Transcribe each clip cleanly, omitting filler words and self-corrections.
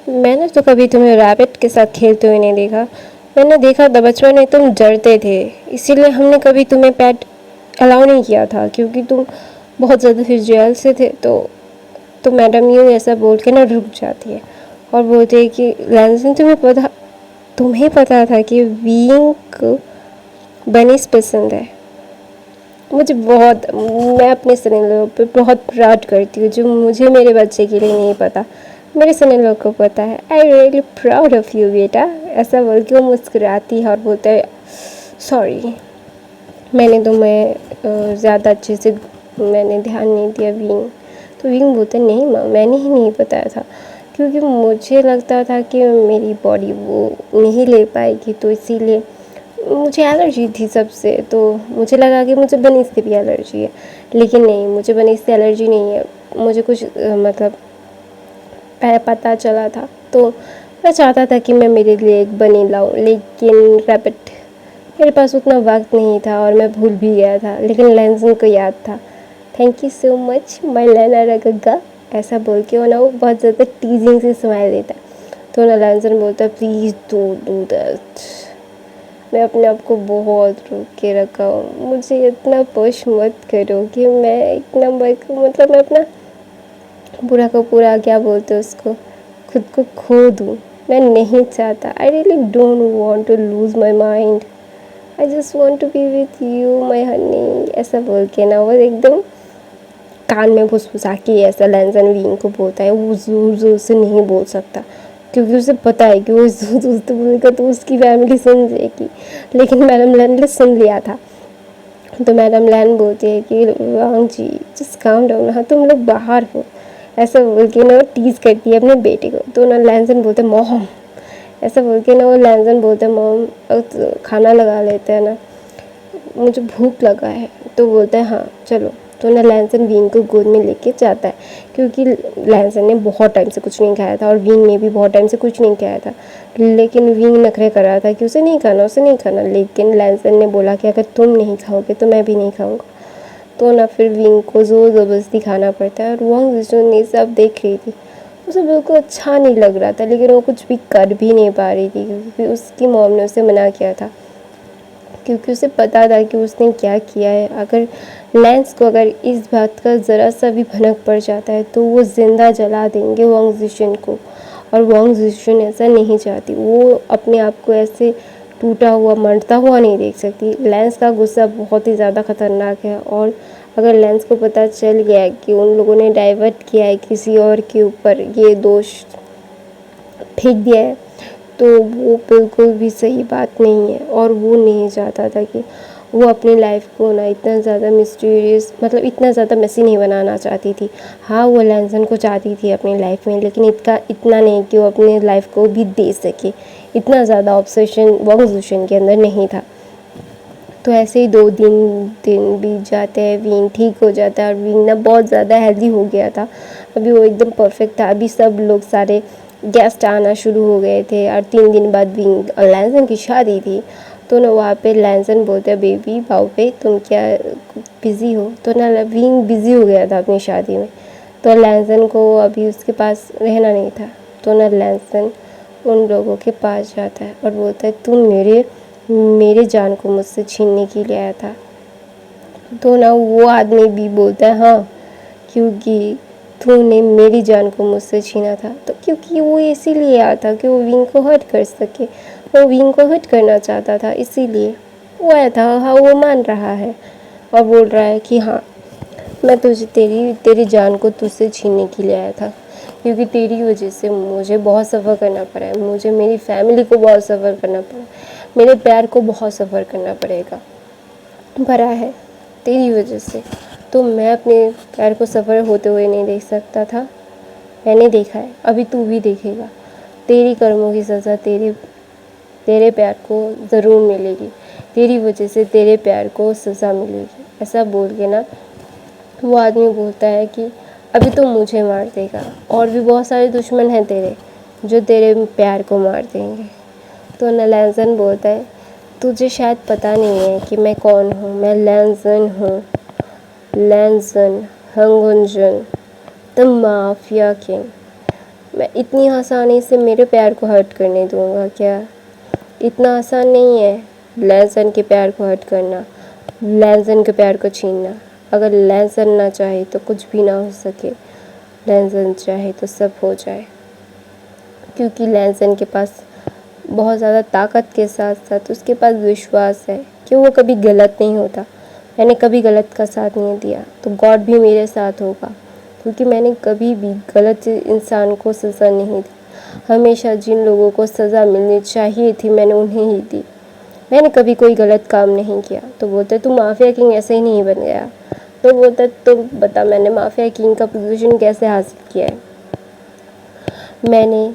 मैंने तो कभी तुम्हें रैबिट के साथ खेलते हुए नहीं देखा। मैंने देखा था बचपन में तुम डरते थे, इसीलिए हमने कभी तुम्हें पेट अलाउ नहीं किया था, क्योंकि तुम बहुत ज़्यादा फिजियल से थे। तो मैडम यूँ ऐसा बोल के ना रुक जाती है और बोलती है कि लैंसन, तुम्हें पता था कि विंग को बनीज पसंद है। मैं अपने सन इन लॉ पे बहुत प्राउड करती हूँ, जो मुझे मेरे बच्चे के लिए नहीं पता, मेरे सन इन लॉ को पता है। I really proud of you बेटा। ऐसा बोल के वो मुस्कुराती है और बोलता है सॉरी, मैंने तुम्हें ज़्यादा अच्छे से मैंने ध्यान नहीं दिया विंग। तो विंग बोलता है नहीं माँ, मैंने ही नहीं बताया था, क्योंकि मुझे लगता था कि मेरी बॉडी वो नहीं ले पाएगी, तो इसीलिए मुझे एलर्जी थी सबसे, तो मुझे लगा कि मुझे बनीज से भी एलर्जी है। लेकिन नहीं, मुझे बनीज से एलर्जी नहीं है। मुझे कुछ मतलब पता चला था, तो मैं चाहता था कि मैं मेरे लिए एक बनी लाऊं, लेकिन रैबिट मेरे पास उतना वक्त नहीं था और मैं भूल भी गया था, लेकिन लैंसन को याद था। Thank you so much my लैना गग्गा। ऐसा बोल के वो ना वो बहुत ज़्यादा टीजिंग से स्माइल देता है। तो ना लैंसन बोलता है प्लीज़ डोंट डू दैट। मैं अपने आप को बहुत रोक के रखा हूँ, मुझे इतना पुश मत करो कि मैं एक नंबर मतलब मैं अपना पूरा का पूरा क्या बोलते हैं उसको, खुद को खो दूँ। मैं नहीं चाहता। I really don't want to lose my mind. I just want to be with you my honey. ऐसा बोल के ना वो एकदम कान में फुसफुसा के ऐसा लैंसन विंग को बोलता है। वो ज़ोर ज़ोर से नहीं बोल सकता, क्योंकि उसे पता है कि वो ज़ोर ज़ोर से बोलेगा तो उसकी फैमिली सुन जाएगी। लेकिन मैडम लैन ने सुन लिया था। तो मैडम लैन बोलती है कि वांग जी जस्ट काम डाउन, हाँ तुम लोग बाहर हो। ऐसा बोल के ना वो टीज़ करती है अपने बेटे को। तो ना लैंसन बोलते मॉम, ऐसा बोल के ना वो लैंसन बोलते मॉम तो खाना लगा लेते हैं ना, मुझे भूख लगा है। तो बोलता है हाँ चलो। तो ना लैंसन विंग को गोद में लेके जाता है, क्योंकि लैंसन ने बहुत टाइम से कुछ नहीं खाया था और विंग ने भी बहुत टाइम से कुछ नहीं खाया था। लेकिन विंग नखरे कर रहा था कि उसे नहीं खाना, उसे नहीं खाना। लेकिन लैंसन ने बोला कि अगर तुम नहीं खाओगे तो मैं भी नहीं खाऊंगा। तो ना फिर विंग को ज़ोर ज़बरदस्ती खाना पड़ता है। और वांग जिसुन ये सब देख रही थी, उसे बिल्कुल अच्छा नहीं लग रहा था, लेकिन वो कुछ भी कर भी नहीं पा रही थी, क्योंकि उसकी मॉम ने उसे मना किया था, क्योंकि उसे पता था कि उसने क्या किया है। अगर लैंस को अगर इस बात का ज़रा सा भी भनक पड़ जाता है तो वो ज़िंदा जला देंगे वांग जिशन को। और वांग जिशन ऐसा नहीं चाहती, वो अपने आप को ऐसे टूटा हुआ मरता हुआ नहीं देख सकती। लैंस का गुस्सा बहुत ही ज़्यादा ख़तरनाक है, और अगर लैंस को पता चल गया कि उन लोगों ने डाइवर्ट किया है किसी और के ऊपर, ये दोष फेंक दिया है, तो वो बिल्कुल भी सही बात नहीं है। और वो नहीं चाहता था कि वो अपनी लाइफ को ना इतना ज़्यादा मिस्टीरियस मतलब इतना ज़्यादा मेसी नहीं बनाना चाहती थी। हाँ वो लैंसन को चाहती थी अपनी लाइफ में, लेकिन इतना नहीं कि वो अपनी लाइफ को भी दे सके। इतना ज़्यादा ऑब्सेशन वांग के अंदर नहीं था। तो ऐसे ही 2 दिन बीत जाते हैं, विंग ठीक हो जाता है और विंग ना बहुत ज़्यादा हेल्दी हो गया था। अभी वो एकदम परफेक्ट था। अभी सब लोग सारे गेस्ट आना शुरू हो गए थे और 3 दिन बाद विंग और लैंसन की शादी थी। तो ना वहाँ पे लैंसन बोलते हैं बेबी भाव पे तुम क्या बिज़ी हो। तो ना विंग बिज़ी हो गया था अपनी शादी में, तो लैंसन को अभी उसके पास रहना नहीं था। तो ना लैंसन उन लोगों के पास जाता है और बोलता है तुम मेरे जान को मुझसे छीनने के लिए आया था। तो ना वो आदमी भी बोलता है हाँ, क्योंकि तूने मेरी जान को मुझसे छीना था। तो क्योंकि वो इसीलिए आया था कि वो विंग को हर्ट कर सके, वो विंग को हर्ट करना चाहता था, इसीलिए वो आया था। हाँ वो मान रहा है और बोल रहा है कि हाँ मैं तेरी जान को तुझसे छीनने के लिए आया था, क्योंकि तेरी वजह से मुझे बहुत सफ़र करना पड़ा है, मुझे मेरी फैमिली को बहुत सफ़र करना पड़ा, मेरे प्यार को बहुत सफ़र करना पड़ा है तेरी वजह से। तो मैं अपने प्यार को सफ़र होते हुए नहीं देख सकता था, मैंने देखा है, अभी तू भी देखेगा। तेरी कर्मों की सज़ा तेरे प्यार को ज़रूर मिलेगी, तेरी वजह से तेरे प्यार को सज़ा मिलेगी। ऐसा बोल के ना वो आदमी बोलता है कि अभी तो मुझे मार देगा, और भी बहुत सारे दुश्मन हैं तेरे जो तेरे प्यार को मार देंगे। तो ना लैंसन बोलता है तुझे शायद पता नहीं है कि मैं कौन हूँ, मैं लैंसन हूँ, लैंसन हंगुंजन द माफिया किंग। मैं इतनी आसानी से मेरे प्यार को हर्ट करने दूंगा क्या? इतना आसान नहीं है लैंसन के प्यार को हर्ट करना, लैंसन के प्यार को छीनना। अगर लैंसन ना चाहे तो कुछ भी ना हो सके, लैंसन चाहे तो सब हो जाए, क्योंकि लैंसन के पास बहुत ज़्यादा ताकत के साथ साथ उसके पास विश्वास है कि वो कभी गलत नहीं होता। मैंने कभी गलत का साथ नहीं दिया तो गॉड भी मेरे साथ होगा, क्योंकि मैंने कभी भी गलत इंसान को सज़ा नहीं दी। हमेशा जिन लोगों को सज़ा मिलनी चाहिए थी मैंने उन्हें ही दी। मैंने कभी कोई गलत काम नहीं किया। तो बोलते तू माफिया किंग ऐसे ही नहीं बन गया। तो बोलता तो बता मैंने माफिया किंग का पोजीशन कैसे हासिल किया है। मैंने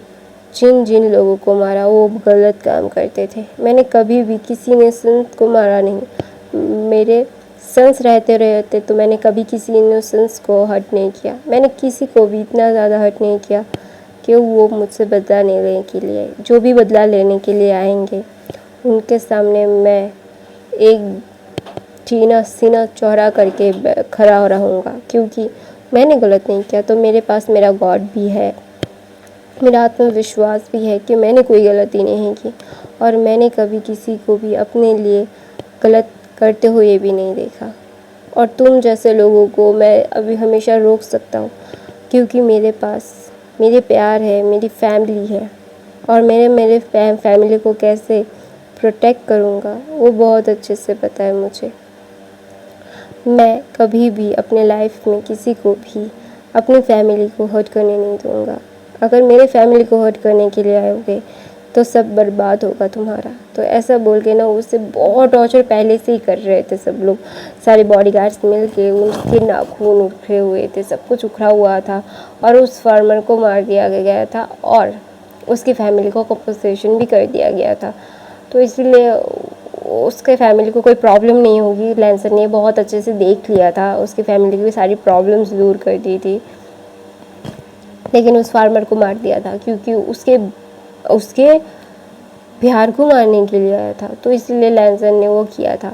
जिन जिन लोगों को मारा वो गलत काम करते थे। मैंने कभी भी किसी इनोसेंट को मारा नहीं। मेरे सेंस रहते रहते तो मैंने कभी किसी इनोसेंस को हर्ट नहीं किया। मैंने किसी को भी इतना ज़्यादा हर्ट नहीं किया कि वो मुझसे बदला नहीं लेने के लिए, जो भी बदला लेने के लिए आएंगे उनके सामने मैं एक सीना चौड़ा करके खड़ा रहूँगा, क्योंकि मैंने गलत नहीं किया। तो मेरे पास मेरा गॉड भी है, मेरा आत्मविश्वास भी है कि मैंने कोई गलती नहीं की और मैंने कभी किसी को भी अपने लिए गलत करते हुए भी नहीं देखा। और तुम जैसे लोगों को मैं अभी हमेशा रोक सकता हूँ, क्योंकि मेरे पास मेरे प्यार है, मेरी फैमिली है और मेरे फैमिली को कैसे प्रोटेक्ट करूँगा वो बहुत अच्छे से पता है मुझे। मैं कभी भी अपने लाइफ में किसी को भी अपनी फैमिली को हर्ट करने नहीं दूँगा। अगर मेरे फैमिली को हर्ट करने के लिए आओगे तो सब बर्बाद होगा तुम्हारा। तो ऐसा बोल के ना उससे बहुत टॉर्चर पहले से ही कर रहे थे सब लोग, सारे बॉडीगार्ड्स मिल के उसके नाखून उखड़े हुए थे, सब कुछ उखड़ा हुआ था और उस फार्मर को मार दिया गया था और उसकी फैमिली को कंपनसेशन भी कर दिया गया था। तो इसलिए उसके फैमिली को कोई प्रॉब्लम नहीं होगी। लैंसन ने बहुत अच्छे से देख लिया था, उसकी फैमिली की सारी प्रॉब्लम्स दूर कर दी थी, लेकिन उस फार्मर को मार दिया था क्योंकि उसके प्यार को मारने के लिए आया था। तो इसलिए लैंसन ने वो किया था।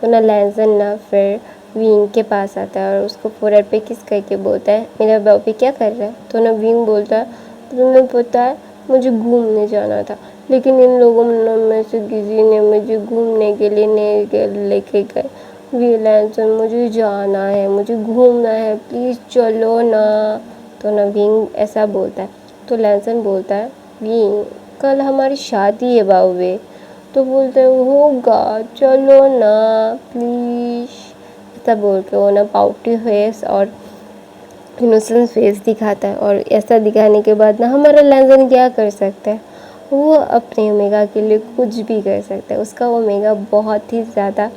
तो ना लैंसन ना फिर विंग के पास आता है और उसको फोrehead पे किस करके बोलता है मेरा बाबू क्या कर रहा है। तो ना विंग बोलता है तुम्हें पता है मुझे घूमने जाना था, लेकिन इन लोगों में से किसी ने मुझे घूमने के लिए नहीं लेके गए। वी लैंसन मुझे जाना है, मुझे घूमना है, प्लीज़ चलो ना। तो ना विंग ऐसा बोलता है। तो लैंसन बोलता है विंग कल हमारी शादी है बाबू। तो बोलते हैं होगा चलो ना प्लीज़, ऐसा बोल के वो ना पाउटी फेस और इनोसेंस फेस दिखाता है। और ऐसा दिखाने के बाद ना हमारा लैंसन क्या कर सकता है, वो अपने ओमेगा के लिए कुछ भी कर सकता है। उसका ओमेगा बहुत ही ज़्यादा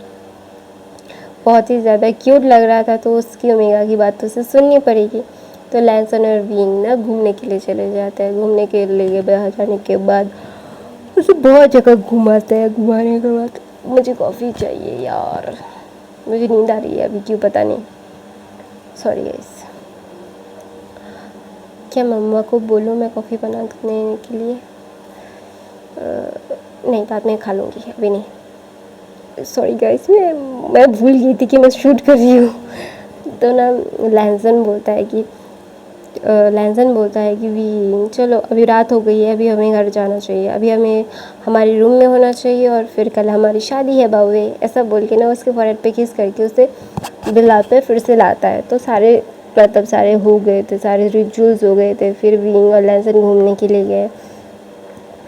क्यूट लग रहा था, तो उसकी ओमेगा की बात तो उसे सुननी पड़ेगी। तो लैंसन और विंग ना घूमने के लिए चले जाते हैं। घूमने के लिए बाहर जाने के बाद उसे बहुत जगह घुमाते हैं। घुमाने के बाद मुझे कॉफ़ी चाहिए यार, मुझे नींद आ रही है अभी, क्यों पता नहीं, सॉरी गाइस। क्या मम्मा को बोलूँ मैं कॉफ़ी बनाने के लिए? नहीं, बाद में खा लूँगी, अभी नहीं। सॉरी गाइस, मैं भूल गई थी कि मैं शूट कर रही हूँ। तो ना लैंसन बोलता है कि भी चलो अभी रात हो गई है, अभी हमें घर जाना चाहिए, अभी हमें हमारे रूम में होना चाहिए और फिर कल हमारी शादी है बाबू। ऐसा बोल के ना उसके फोrehead पे किस करके उसे बिला पे फिर से लाता है। तो सारे हो गए थे, सारे रिचुअल्स हो गए थे। फिर विंग और लैंसन घूमने के लिए गए।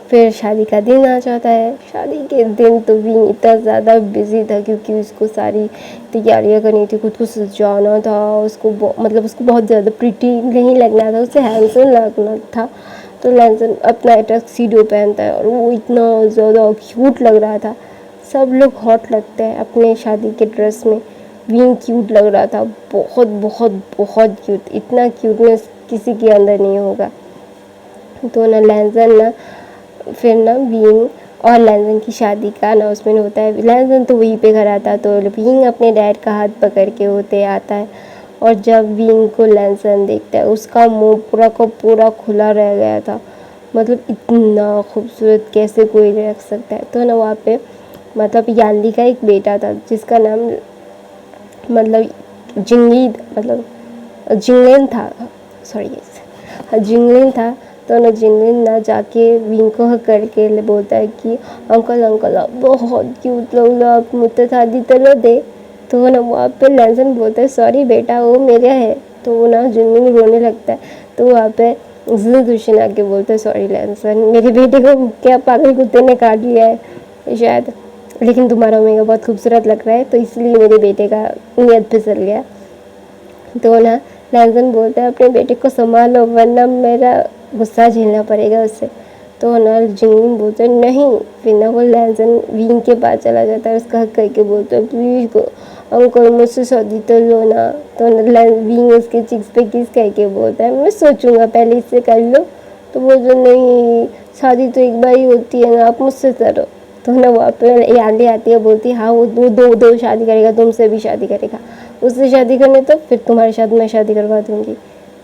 फिर शादी का दिन आ जाता है। शादी के दिन तो विंग इतना ज़्यादा बिजी था क्योंकि उसको सारी तैयारियां करनी थी, खुद को सजाना था, उसको बहुत ज़्यादा प्रिटी नहीं लगना था, उसे हैंडसम लगना था। तो लैंसन अपना टक्सीडो पहनता है और वो इतना ज़्यादा क्यूट लग रहा था। सब लोग हॉट लगते हैं अपने शादी के ड्रेस में, विंग क्यूट लग रहा था, बहुत बहुत बहुत क्यूट। इतना क्यूटनेस किसी के अंदर नहीं होगा। तो ना लैंसन ना फिर ना विंग और लैंसन की शादी का अनाउंसमेंट होता है। लैंसन तो वहीं पे घर आता है, तो विंग अपने डैड का हाथ पकड़ के होते आता है। और जब विंग को लैंसन देखता है उसका मुंह पूरा का पूरा खुला रह गया था। मतलब इतना खूबसूरत कैसे कोई रख सकता है। तो ना वहाँ पे याली का एक बेटा था जिसका नाम जिंगलिन था, जिंगलिन था। तो ना जिनविन ना जाके विंग को हक करके बोलता है कि अंकल अंकल आप बहुत क्यूट लोग, आप मुझे शादी तो दे। तो ना वहाँ पे लैंसन बोलता है सॉरी बेटा वो मेरा है। तो ना जिनविन रोने लगता है। तो वहाँ पे जुशन आके बोलता है सॉरी लैंसन, मेरे बेटे को क्या पागल कुत्ते ने काट लिया है शायद, लेकिन तुम्हारा ओमेगा बहुत खूबसूरत लग रहा है तो इसलिए मेरे बेटे का नियत फिसल गया। तो ना लैंसन बोलता है अपने बेटे को संभालो वरना मेरा गुस्सा झेलना पड़ेगा उससे। तो ना जिंगमिन बोलते हैं नहीं। फिर ना वो लैंसन विंग के पास चला जाता है, उसका हक करके बोलता है प्लीज़ को अंकल मुझसे शादी तो लो ना। तो विंग उसके चिक्स पे किस करके बोलता है मैं सोचूंगा पहले इससे कर लो। तो बोलते नहीं शादी तो एक बार ही होती है ना, आप मुझसे करो। तो ना वहाँ पे यादें आती है, बोलती है हाँ वो दो शादी करेगा, तुमसे भी शादी करेगा, उससे शादी करने तो फिर तुम्हारे साथ मैं शादी करवा दूंगी।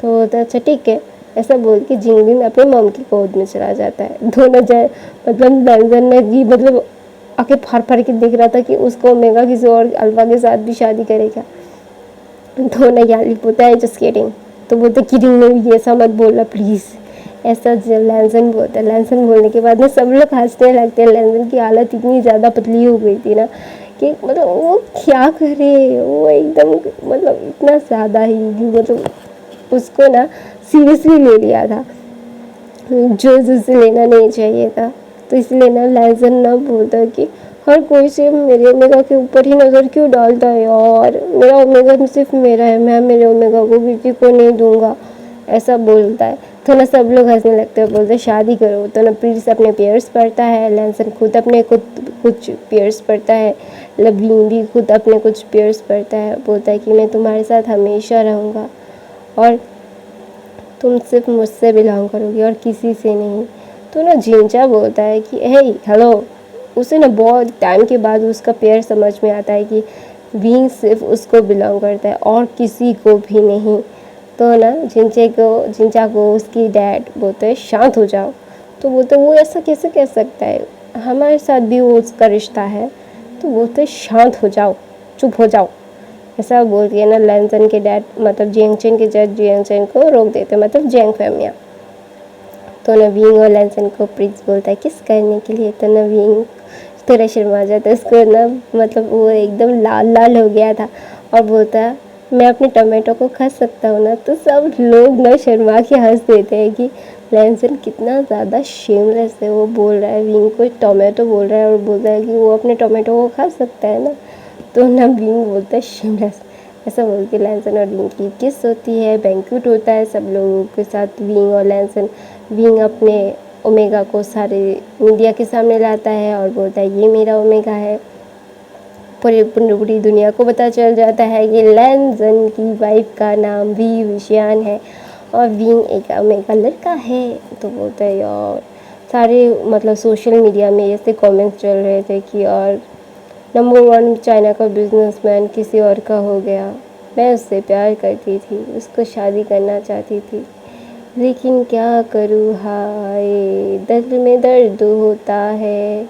तो बोलता है अच्छा ठीक है। ऐसा बोल के जिंगलिन अपने मॉम की गोद में चला जाता है। दोनों जाए मतलब लैंसन ने भी मतलब आके फाड़ के देख रहा था कि उसको ओमेगा किसी और अल्फा के साथ भी शादी करेगा। तो ना याली बोलता है जस्ट किडिंग। तो बोलते किडिंग में भी ऐसा मत बोलना प्लीज़, ऐसा लैंसन बोलता है। लैंसन बोलने के बाद ना सब लोग हंसने लगते हैं। लैंसन की हालत इतनी ज़्यादा पतली हो गई थी ना कि मतलब वो क्या करे, वो एकदम मतलब इतना ज़्यादा ही मतलब उसको ना सीरियसली ले लिया था जो उससे लेना नहीं चाहिए था। तो इसलिए ना लैंसन ना बोलता है कि हर कोई सिर्फ मेरे ओमेगा के ऊपर ही नज़र क्यों डालता है यार, मेरा ओमेगा सिर्फ मेरा है, मैं मेरे ओमेगा को किसी को नहीं दूंगा, ऐसा बोलता है। तो ना सब लोग हंसने लगते हैं, बोलते शादी करो। तो ना प्रिंस अपने पेयर्स पढ़ता है, लैंसन खुद अपने कुछ पेयर्स पढ़ता है, लवीन भी खुद अपने कुछ पेयर्स पढ़ता है। बोलता है कि मैं तुम्हारे साथ हमेशा रहूँगा और तुम सिर्फ मुझसे बिलोंग करोगी और किसी से नहीं। तो ना जिंचा बोलता है कि हे हेलो। उसे ना बहुत टाइम के बाद उसका पेयर समझ में आता है कि विंग सिर्फ उसको बिलोंग करता है और किसी को भी नहीं। तो ना जिंचा को उसकी डैड बोलते हैं शांत हो जाओ। तो बोलते वो ऐसा कैसे कह सकता है, हमारे साथ भी वो उसका रिश्ता है। तो बोलते शांत हो जाओ, चुप हो जाओ। ऐसा बोल के ना लैंसन के डैड मतलब जियांगचेन के जज जियांगचेन को रोक देते, मतलब जियांग फैमिया। तो ना विंग और लैंसन को प्रिंस बोलता है किस करने के लिए। तो ना विंग थोड़ा शर्मा जाता है, उसको ना मतलब वो एकदम लाल लाल हो गया था और बोलता है मैं अपने टमाटो को खा सकता हूँ ना। तो सब लोग ना शर्मा के हंस देते हैं कि लैंसन कितना ज़्यादा शेमलेस है, वो बोल रहा है विंग को टोमेटो बोल रहा है और बोल रहा है कि वो अपने टोमेटो को खा सकता है ना। तो ना विंग बोलता है शेमलेस। ऐसा बोल के लैंसन और विंग की किस होती है, बैंक्वेट होता है सब लोगों के साथ विंग और लैंसन। विंग अपने ओमेगा को सारे मीडिया के सामने लाता है और बोलता है ये मेरा ओमेगा है। पूरी दुनिया को पता चल जाता है कि लैंसन की वाइफ का नाम भी विशियान है और विंग एक ओमेगा लड़का है। तो बोलता है यार सारे मतलब सोशल मीडिया में ऐसे कमेंट्स चल रहे थे कि और नंबर 1 चाइना का बिजनेसमैन किसी और का हो गया, मैं उससे प्यार करती थी, उसको शादी करना चाहती थी, लेकिन क्या करूँ हाय दिल में दर्द होता है,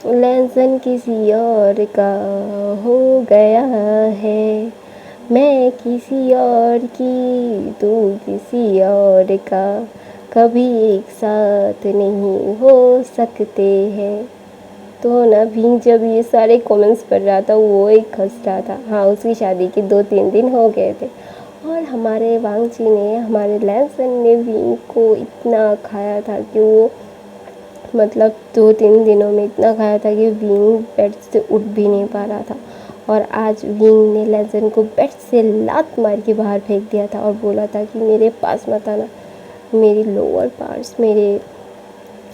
लैंसन किसी और का हो गया है, मैं किसी और की तू किसी और का, कभी एक साथ नहीं हो सकते हैं। तो ना भी जब ये सारे कमेंट्स पढ़ रहा था वो एक हंस रहा था। हाँ उसकी शादी के 2-3 दिन हो गए थे और हमारे वांग जी ने हमारे लैंसन ने विंग को इतना खाया था कि वो मतलब 2-3 दिनों में इतना खाया था कि विंग बेड से उठ भी नहीं पा रहा था। और आज विंग ने लैंसन को बेड से लात मार के बाहर फेंक दिया था और बोला था कि मेरे पास मत आना, मेरी लोअर पार्ट्स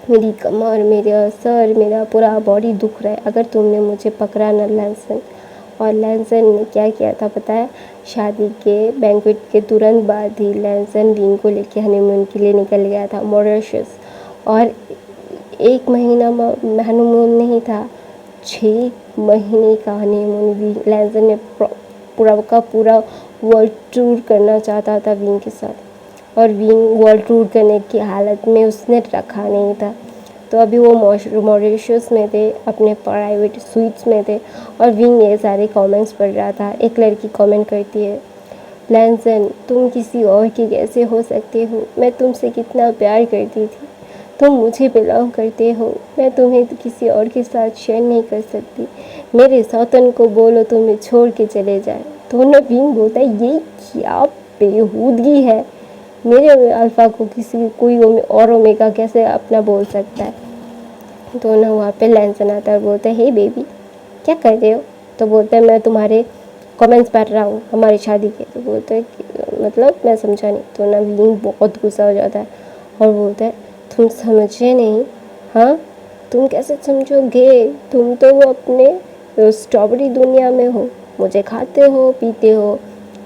मेरी कमर मेरा सर मेरा पूरा बॉडी दुख रहा है अगर तुमने मुझे पकड़ा ना लैंसन। और लैंसन ने क्या किया था पता है, शादी के बैंक्वेट के तुरंत बाद ही लैंसन विंग को लेके हनीमून के लिए निकल गया था मॉरिशस। और 1 महीना हनीमून नहीं था, 6 महीने का हनीमून भी लैंसन ने पूरा का पूरा वर्ल्ड टूर करना चाहता था विंग के साथ। और विंग वर्ल्ड टूर करने की हालत में उसने रखा नहीं था। तो अभी वो मॉरिशस में थे, अपने प्राइवेट स्वीट्स में थे और विंग ये सारे कमेंट्स पढ़ रहा था। एक लड़की कमेंट करती है लैंसन, तुम किसी और की कैसे हो सकते हो? मैं तुमसे कितना प्यार करती थी, तुम मुझे बिलोंग करते हो, मैं तुम्हें तो किसी और के साथ शेयर नहीं कर सकती। मेरे सौतन को बोलो तुम्हें छोड़ के चले जाए। तो नवीन बोलता है ये क्या बेहूदगी है, मेरे अल्फ़ा को किसी कोई और ओमेगा कैसे अपना बोल सकता है। तो ना वहाँ पे लैंसन आता है और बोलता है हे बेबी क्या कर रहे हो? तो बोलते हैं मैं तुम्हारे कमेंट्स पढ़ रहा हूँ हमारी शादी के। तो बोलते हैं मतलब मैं समझा नहीं। तो नवीन बहुत गुस्सा हो जाता है और बोलता है तुम समझे नहीं? हाँ तुम कैसे समझोगे, तुम तो वो अपने स्ट्रॉबेरी दुनिया में हो, मुझे खाते हो पीते हो,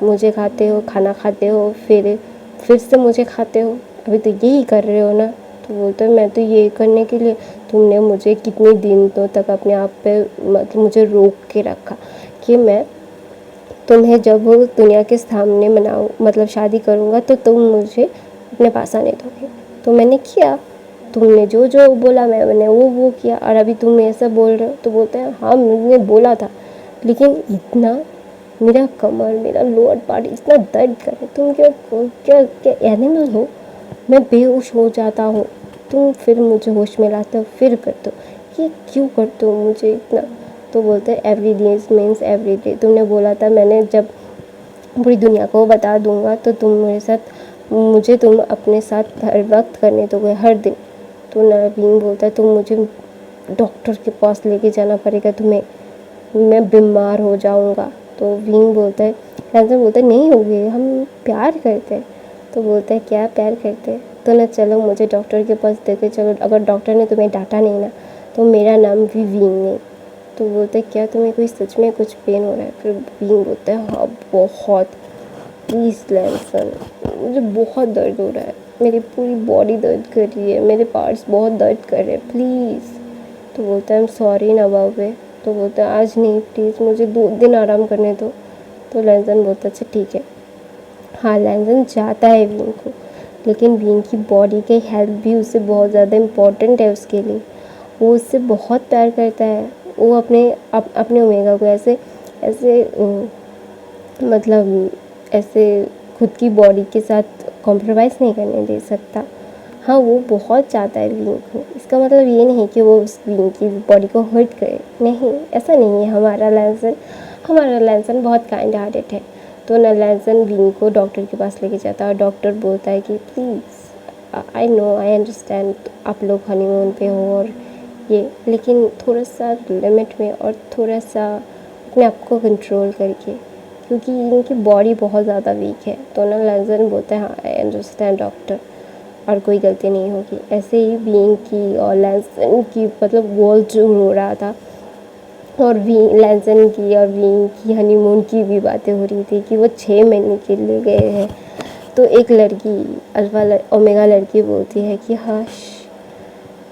मुझे खाते हो खाना खाते हो फिर से मुझे खाते हो, अभी तो यही कर रहे हो ना। तो बोलते हैं मैं तो ये करने के लिए तुमने मुझे कितने दिनों तक अपने आप पे मतलब मुझे रोक के रखा कि मैं तुम्हें जब वो दुनिया के सामने मनाऊँ मतलब शादी करूँगा तो तुम मुझे अपने पास आने दोगे। तो मैंने किया, तुमने जो जो बोला मैंने वो किया, और अभी तुम ऐसा बोल रहे हो। तो बोलते हैं हाँ मैंने बोला था, लेकिन इतना मेरा कमर मेरा लोअर पार्ट इतना दर्द करे, तुम क्या क्या क्या एनिमल हो? मैं बेहोश हो जाता हूँ, तुम फिर मुझे होश में लाते हो फिर करते हो, ये क्यों करते हो मुझे इतना? तो बोलते हैं every day means every day, तुमने बोला था मैंने जब पूरी दुनिया को बता दूंगा तो तुम मेरे साथ मुझे तुम अपने साथ हर वक्त करने दोगे हर दिन। तो नवीन बोलता है तुम मुझे डॉक्टर के पास लेके जाना पड़ेगा तुम्हें, मैं बीमार हो जाऊंगा। तो विंग बोलता है लैंसन बोलता है नहीं होगे हम प्यार करते हैं। तो बोलता है क्या प्यार करते हैं? तो ना चलो मुझे डॉक्टर के पास देके चलो, अगर डॉक्टर ने तुम्हें डांटा नहीं ना तो मेरा नाम भी विंग नहीं। तो बोलते हैं क्या तुम्हें कोई सच में कुछ पेन हो रहा है? फिर विंग बोलता है हाँ बहुत, प्लीज़ लैंसन मुझे बहुत दर्द हो रहा है, मेरी पूरी बॉडी दर्द कर रही है, मेरे पार्ट्स बहुत दर्द कर रहे हैं प्लीज़। तो बोलता है आई एम सॉरी नवाबे। तो बोलता है आज नहीं प्लीज़ मुझे 2 दिन आराम करने दो। तो लैंसन बोलता है अच्छा ठीक है। हाँ लैंसन चाहता है विंग को, लेकिन विंग की बॉडी की हेल्थ भी उससे बहुत ज़्यादा इम्पोर्टेंट है उसके लिए, वो उससे बहुत प्यार करता है। वो अपने ओमेगा को ऐसे ऐसे मतलब ऐसे खुद की बॉडी के साथ कॉम्प्रोमाइज़ नहीं करने दे सकता। हाँ वो बहुत चाहता है विंग को, इसका मतलब ये नहीं कि वो उस विंग की बॉडी को हर्ट करे, नहीं ऐसा नहीं है। हमारा लैंसन बहुत काइंड हार्टेड है। तो ना लैंसन विंग को डॉक्टर के पास लेके जाता है और डॉक्टर बोलता है कि please I know I understand आप लोग हनीमून पे हो और ये, लेकिन थोड़ा सा लिमिट में और थोड़ा सा अपने आप को कंट्रोल करके, क्योंकि इनकी बॉडी बहुत ज़्यादा वीक है। तो ना लैंसन बोलता है हाँ आई अंडरस्टैंड डॉक्टर, और कोई गलती नहीं होगी। ऐसे ही विंग की और लैंसन की मतलब वर्ल्ड जो हो रहा था, और लैंसन की और विंग की हनीमून की भी बातें हो रही थी कि वो 6 महीने के लिए गए हैं। तो एक लड़की अल्फा ओमेगा लड़की बोलती है कि हाश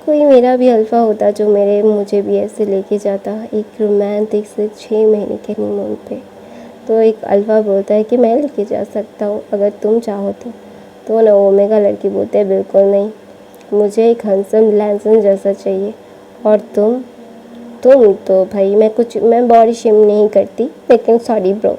कोई मेरा भी अल्फ़ा होता जो मुझे भी ऐसे लेके जाता एक रोमांटिक से 6 महीने के हनीमून पे। तो एक अल्फ़ा बोलता है कि मैं लेके जा सकता हूँ अगर तुम चाहो तो ना ओमेगा लड़की बोलते हैं बिल्कुल नहीं, मुझे एक हैंडसम लैंसन जैसा चाहिए, और तुम तो भाई मैं बॉडी शेम नहीं करती, लेकिन सॉरी ब्रो।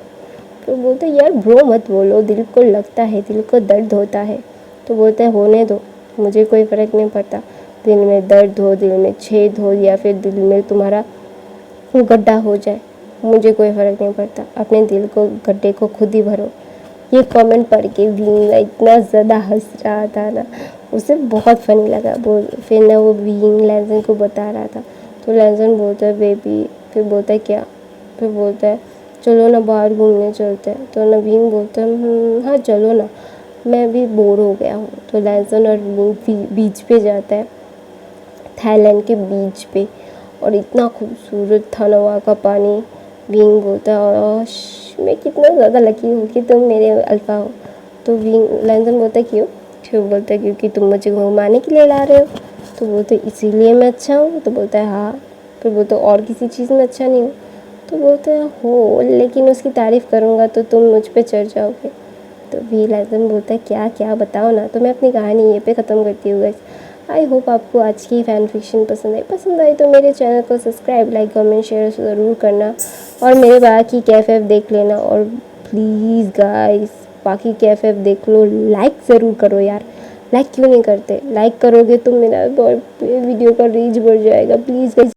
तो बोलते यार ब्रो मत बोलो, दिल को लगता है, दिल को दर्द होता है। तो बोलते हैं होने दो, मुझे कोई फ़र्क नहीं पड़ता, दिल में दर्द हो, दिल में छेद हो, या फिर दिल में तुम्हारा गड्ढा हो जाए, मुझे कोई फ़र्क नहीं पड़ता, अपने दिल को गड्ढे को खुद ही भरो। ये कमेंट पढ़ के विंग इतना ज़्यादा हंस रहा था ना, उसे बहुत फ़नी लगा। फिर ना वो विंग लैंसन को बता रहा था। तो लैंसन बोलता है बेबी, फिर बोलता है क्या, फिर बोलता है चलो ना बाहर घूमने चलते हैं। तो ना विंग बोलता है हाँ चलो ना, मैं भी बोर हो गया हूँ। तो लैंसन और विंग बीच पे जाता है, थाईलैंड के बीच पे, और इतना खूबसूरत था ना वहाँ का पानी। विंग बोलता है मैं कितना ज़्यादा लकी हूँ कि तुम मेरे अल्फ़ा हो। तो विंग लैंसन बोलता है क्यों? फिर बोलता है क्योंकि तुम मुझे घुमाने के लिए ला रहे हो। तो बोलते इसीलिए मैं अच्छा हूँ? तो बोलता है हाँ। फिर बोलते और किसी चीज़ में अच्छा नहीं हूँ? तो बोलते हैं हो, लेकिन उसकी तारीफ़ करूँगा तो तुम मुझ पर चढ़ जाओगे। तो भी लैंसन बोलता है क्या क्या बताओ ना। तो मैं अपनी कहानी ये पे ख़त्म करती हूँ गाइस। आई होप आपको आज की फ़ैन फिक्शन पसंद आई तो मेरे चैनल को सब्सक्राइब लाइक कमेंट शेयर ज़रूर करना, और मेरे बाकी कैफ़े देख लेना, और प्लीज़ गाइस बाकी कैफ़े देख लो, लाइक ज़रूर करो यार, लाइक क्यों नहीं करते, लाइक करोगे तो मेरा वीडियो का रीच बढ़ जाएगा, प्लीज़ गाइस।